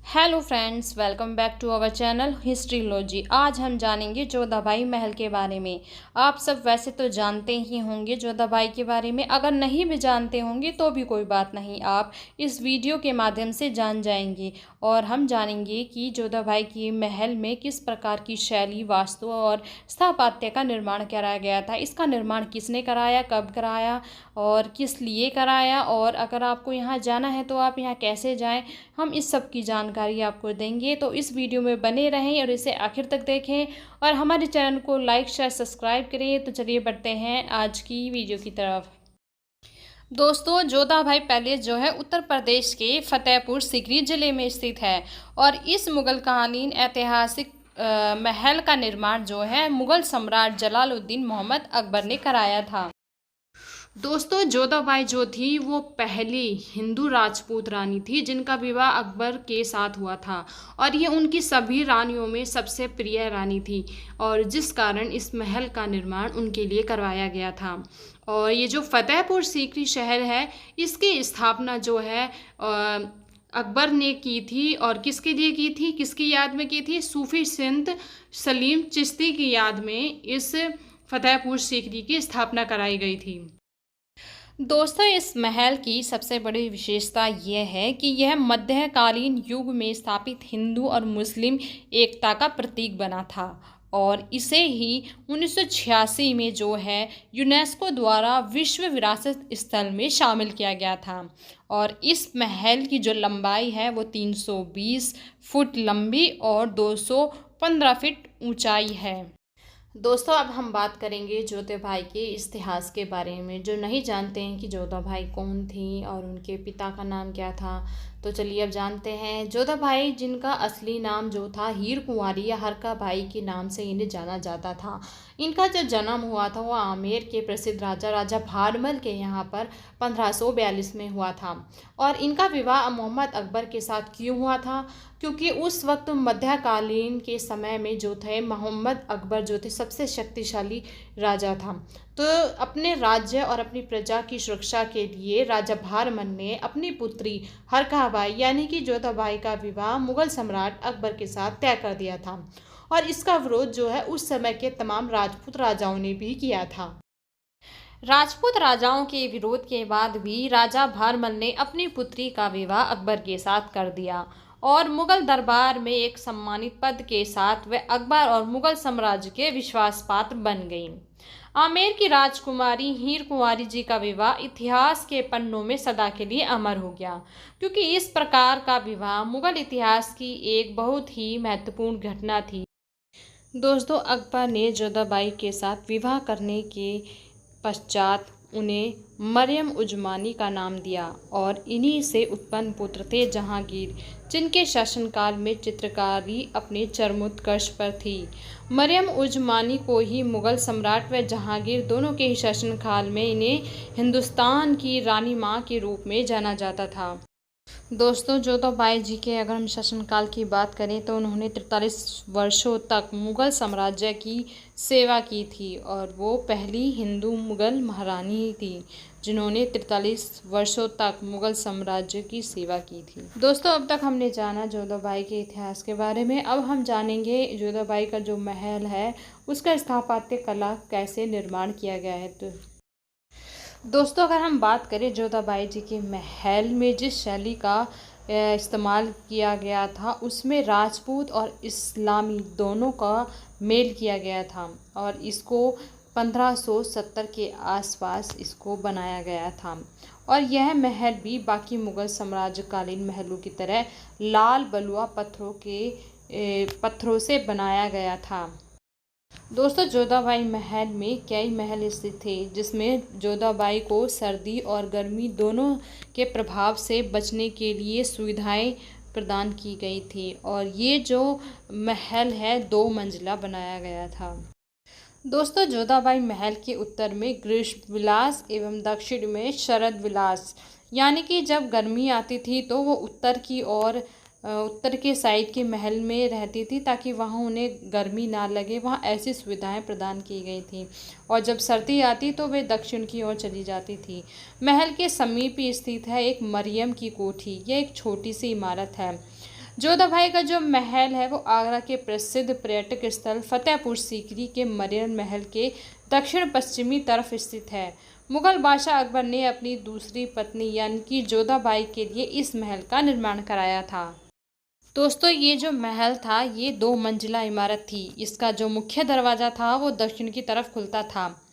Hello friends, welcome back to our channel Historylogy. आज हम जानेंगे जोधाबाई महल के बारे में। आप सब वैसे तो जानते ही होंगे जोधाबाई के बारे में। अगर नहीं भी जानते होंगे तो भी कोई बात नहीं, आप इस वीडियो के माध्यम से जान जाएंगे। और हम जानेंगे कि जोधाबाई की महल में किस प्रकार की शैली, वास्तु और स्थापत्य का निर्माण कराया गया था। इसका निर्माण किसने कराया, कब कराया और किस लिए कराया, और अगर आपको यहाँ जाना है तो आप यहाँ कैसे जाएँ, हम इस सब की जानकारी आपको देंगे। तो इस वीडियो में बने रहें और इसे आखिर तक देखें और हमारे चैनल को लाइक शेयर सब्सक्राइब करें। तो चलिए बढ़ते हैं आज की वीडियो की तरफ। दोस्तों, जोधाबाई पैलेस जो है उत्तर प्रदेश के फतेहपुर सीकरी जिले में स्थित है और इस मुगलकालीन ऐतिहासिक महल का निर्माण जो है मुगल सम्राट जलालुद्दीन मोहम्मद अकबर ने कराया था। दोस्तों, जोधाबाई जो थी वो पहली हिंदू राजपूत रानी थी जिनका विवाह अकबर के साथ हुआ था और ये उनकी सभी रानियों में सबसे प्रिय रानी थी और जिस कारण इस महल का निर्माण उनके लिए करवाया गया था। और ये जो फतेहपुर सीकरी शहर है, इसकी स्थापना जो है अकबर ने की थी और किसके लिए की थी, किसकी याद में की थी? सूफी संत सलीम चिश्ती की याद में इस फतेहपुर सीकरी की स्थापना कराई गई थी। दोस्तों, इस महल की सबसे बड़ी विशेषता यह है कि यह मध्यकालीन युग में स्थापित हिंदू और मुस्लिम एकता का प्रतीक बना था और इसे ही 1986 में जो है यूनेस्को द्वारा विश्व विरासत स्थल में शामिल किया गया था। और इस महल की जो लंबाई है वो 320 फुट लंबी और 215 फीट ऊंचाई है। दोस्तों, अब हम बात करेंगे जोधाबाई के इतिहास के बारे में। जो नहीं जानते हैं कि जोधाबाई कौन थी और उनके पिता का नाम क्या था, तो चलिए अब जानते हैं। जोधाबाई, जिनका असली नाम जो था हीर कुंवारी या हरकाबाई के नाम से इन्हें जाना जाता था, इनका जो जन्म हुआ था वो आमेर के प्रसिद्ध राजा भारमल के यहाँ पर 1542 में हुआ था। और इनका विवाह मोहम्मद अकबर के साथ क्यों हुआ था? क्योंकि उस वक्त मध्यकालीन के समय में जो थे मोहम्मद अकबर जो थे सबसे शक्तिशाली राजा था। तो अपने राज्य और अपनी प्रजा की सुरक्षा के लिए राजा भारमल ने अपनी पुत्री हरकाबाई यानी कि जोधाबाई का विवाह मुगल सम्राट अकबर के साथ तय कर दिया था और इसका विरोध जो है उस समय के तमाम राजपूत राजाओं ने भी किया था। राजपूत राजाओं के विरोध के बाद भी राजा भारमल ने अपनी पुत्री का विवाह अकबर के साथ कर दिया और मुगल दरबार में एक सम्मानित पद के साथ वह अकबर और मुगल साम्राज्य के विश्वास पात्र बन गई। आमेर की राजकुमारी हीर कुंवारी जी का विवाह इतिहास के पन्नों में सदा के लिए अमर हो गया, क्योंकि इस प्रकार का विवाह मुगल इतिहास की एक बहुत ही महत्वपूर्ण घटना थी। दोस्तों, अकबर ने जोधाबाई के साथ विवाह करने के पश्चात उन्हें मरियम उजमानी का नाम दिया और इन्हीं से उत्पन्न पुत्र थे जहांगीर, जिनके शासनकाल में चित्रकारी अपने चरमोत्कर्ष पर थी। मरियम उजमानी को ही मुगल सम्राट व जहांगीर दोनों के ही शासनकाल में इन्हें हिंदुस्तान की रानी माँ के रूप में जाना जाता था। दोस्तों, जोधाबाई जी के अगर हम शासनकाल की बात करें तो उन्होंने 43 वर्षों तक मुगल साम्राज्य की सेवा की थी और वो पहली हिंदू मुगल महारानी थी जिन्होंने 43 वर्षों तक मुगल साम्राज्य की सेवा की थी। दोस्तों, अब तक हमने जाना जोधाबाई के इतिहास के बारे में। अब हम जानेंगे जोधाबाई का जो महल है उसका स्थापत्य कला कैसे निर्माण किया गया है। तो दोस्तों, अगर हम बात करें जोधाबाई जी के महल में जिस शैली का इस्तेमाल किया गया था उसमें राजपूत और इस्लामी दोनों का मेल किया गया था और इसको 1570 के आसपास इसको बनाया गया था। और यह महल भी बाकी मुगल साम्राज्यकालीन महलों की तरह लाल बलुआ पत्थरों से बनाया गया था। दोस्तों, जोधाबाई महल में कई महल स्थित थे जिसमें जोधाबाई को सर्दी और गर्मी दोनों के प्रभाव से बचने के लिए सुविधाएं प्रदान की गई थी और ये जो महल है 2 मंजिला बनाया गया था। दोस्तों, जोधाबाई महल के उत्तर में ग्रीष्म विलास एवं दक्षिण में शरद विलास, यानी कि जब गर्मी आती थी तो वो उत्तर के साइड के महल में रहती थी ताकि वहाँ उन्हें गर्मी ना लगे, वहाँ ऐसी सुविधाएं प्रदान की गई थी। और जब सर्दी आती तो वे दक्षिण की ओर चली जाती थी। महल के समीप ही स्थित है एक मरियम की कोठी। यह एक छोटी सी इमारत है जोधाबाई का जो महल है वो आगरा के प्रसिद्ध पर्यटक स्थल फतेहपुर सीकरी के मरीन महल के दक्षिण पश्चिमी तरफ स्थित है। मुगल बादशाह अकबर ने अपनी दूसरी पत्नी यानी कि जोधाबाई के लिए इस महल का निर्माण कराया था। दोस्तों, ये जो महल था ये 2 मंजिला इमारत थी। इसका जो मुख्य दरवाज़ा था वो दक्षिण की तरफ खुलता था।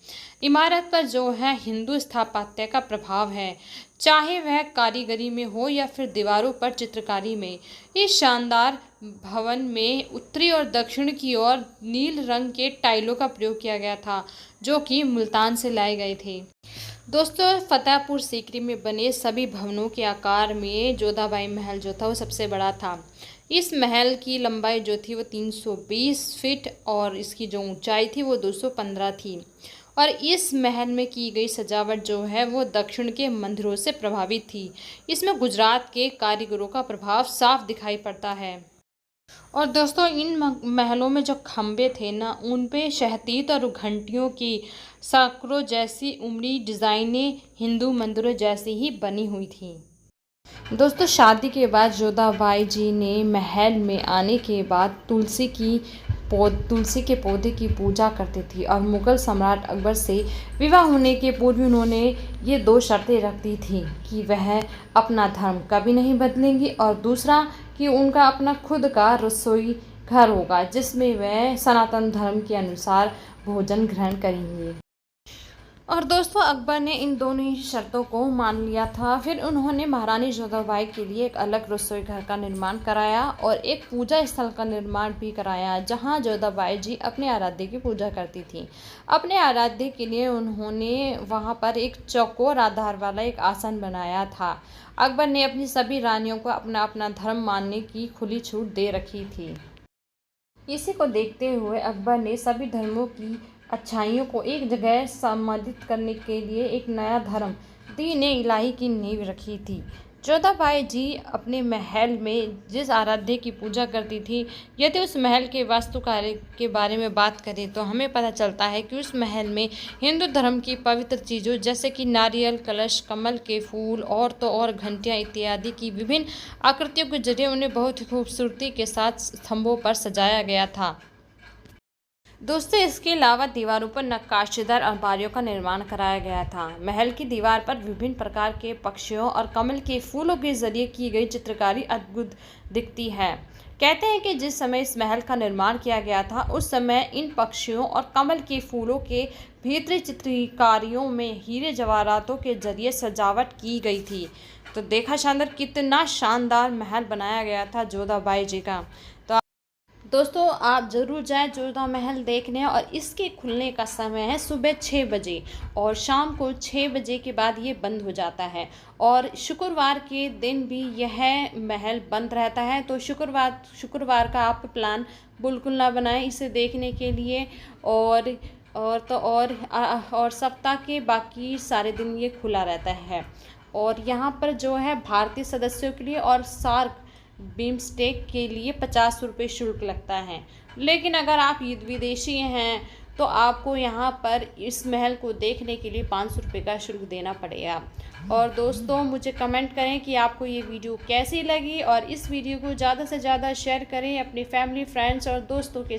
इमारत पर जो है हिंदू स्थापत्य का प्रभाव है, चाहे वह कारीगरी में हो या फिर दीवारों पर चित्रकारी में। इस शानदार भवन में उत्तरी और दक्षिण की ओर नील रंग के टाइलों का प्रयोग किया गया था, जो कि मुल्तान से लाए गए थे। दोस्तों, फतेहपुर सीकरी में बने सभी भवनों के आकार में जोधाबाई महल जो था वो सबसे बड़ा था। इस महल की लंबाई जो थी वो 320 फीट और इसकी जो ऊंचाई थी वो 215 थी। और इस महल में की गई सजावट जो है वो दक्षिण के मंदिरों से प्रभावित थी। इसमें गुजरात के कारीगरों का प्रभाव साफ दिखाई पड़ता है। और दोस्तों, इन महलों में जो खम्भे थे ना, उन पे शहतूत और घंटियों की साकरों जैसी उमड़ी डिज़ाइनें हिंदू मंदिरों जैसी ही बनी हुई थी। दोस्तों, शादी के बाद जोधाबाई जी ने महल में आने के बाद तुलसी के पौधे की पूजा करती थी और मुगल सम्राट अकबर से विवाह होने के पूर्व उन्होंने ये 2 शर्तें रख दी थी कि वह अपना धर्म कभी नहीं बदलेंगी और दूसरा कि उनका अपना खुद का रसोई घर होगा जिसमें वह सनातन धर्म के अनुसार भोजन ग्रहण करेंगे। और दोस्तों, अकबर ने इन दोनों ही शर्तों को मान लिया था। फिर उन्होंने महारानी जोधाबाई के लिए एक अलग रसोई घर का निर्माण कराया और एक पूजा स्थल का निर्माण भी कराया, जहां जोधाबाई जी अपने आराध्य की पूजा करती थी। अपने आराध्य के लिए उन्होंने वहां पर एक चौकोर आधार वाला एक आसन बनाया था। अकबर ने अपनी सभी रानियों को अपना अपना धर्म मानने की खुली छूट दे रखी थी। इसी को देखते हुए अकबर ने सभी धर्मों की अच्छाइयों को एक जगह सम्मिलित करने के लिए एक नया धर्म दीन-ए इलाही की नींव रखी थी। जोधाबाई जी अपने महल में जिस आराध्य की पूजा करती थी, यदि उस महल के वास्तुकार्य के बारे में बात करें तो हमें पता चलता है कि उस महल में हिंदू धर्म की पवित्र चीज़ों जैसे कि नारियल, कलश, कमल के फूल और तो और घंटियाँ इत्यादि की विभिन्न आकृतियों के जरिए उन्हें बहुत ही खूबसूरती के साथ स्तंभों पर सजाया गया था। दोस्तों, इसके अलावा दीवारों पर नक्काशीदार अलमारियों का निर्माण कराया गया था। महल की दीवार पर विभिन्न प्रकार के पक्षियों और कमल के फूलों के जरिए की गई चित्रकारी अद्भुत दिखती है। कहते हैं कि जिस समय इस महल का निर्माण किया गया था उस समय इन पक्षियों और कमल के फूलों के भीतरी चित्रकारियों में हीरे जवाहरातों के जरिए सजावट की गई थी। तो देखा शानदार, कितना शानदार महल बनाया गया था जोधाबाई जी का। दोस्तों, आप ज़रूर जाएं जोधा महल देखने। और इसके खुलने का समय है सुबह 6 बजे और शाम को 6 बजे के बाद ये बंद हो जाता है। और शुक्रवार के दिन भी यह महल बंद रहता है। तो शुक्रवार का आप प्लान बिल्कुल ना बनाएं इसे देखने के लिए। और सप्ताह के बाकी सारे दिन ये खुला रहता है। और यहाँ पर जो है भारतीय सदस्यों के लिए और सार्क बीमस्टेक के लिए 50 रुपये शुल्क लगता है। लेकिन अगर आप विदेशी हैं तो आपको यहाँ पर इस महल को देखने के लिए 500 रुपये का शुल्क देना पड़ेगा। और दोस्तों, मुझे कमेंट करें कि आपको ये वीडियो कैसी लगी और इस वीडियो को ज़्यादा से ज़्यादा शेयर करें अपने फैमिली, फ्रेंड्स और दोस्तों के